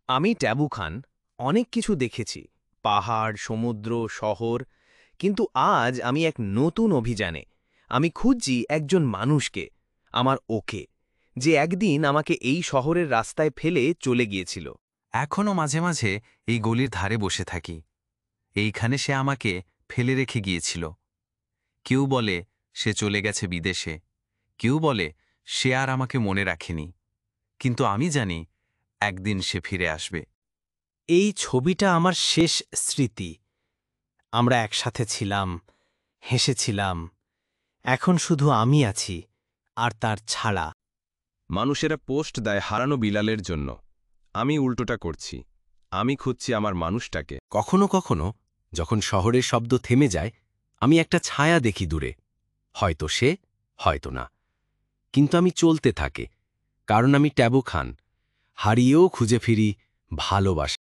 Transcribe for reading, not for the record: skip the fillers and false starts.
আমি ট্যাবু খান অনেক কিছু দেখেছি, পাহাড়, সমুদ্র, শহর। কিন্তু আজ আমি এক নতুন অভিযানে। আমি খুঁজছি একজন মানুষকে, আমার ওকে, যে একদিন আমাকে এই শহরের রাস্তায় ফেলে চলে গিয়েছিল। এখনও মাঝে মাঝে এই গলির ধারে বসে থাকি। এইখানে সে আমাকে ফেলে রেখে গিয়েছিল। কেউ বলে সে চলে গেছে বিদেশে, কেউ বলে সে আর আমাকে মনে রাখেনি, কিন্তু আমি জানি একদিন সে ফিরে আসবে। এই ছবিটা আমার শেষ স্মৃতি। আমরা একসাথে ছিলাম, হেসেছিলাম। এখন শুধু আমি আছি, আর তার ছাড়া। মানুষেরা পোস্ট দেয় হারানো বিলালের জন্য। আমি উল্টোটা করছি, আমি খুঁজছি আমার মানুষটাকে। কখনো কখনো যখন শহরের শব্দ থেমে যায়, আমি একটা ছায়া দেখি দূরে। হয়তো সে, হয়তো না, কিন্তু আমি চলতে থাকে, কারণ আমি ট্যাবু খান। হারিয়েও খুঁজে ফিরি ভালোবাসা।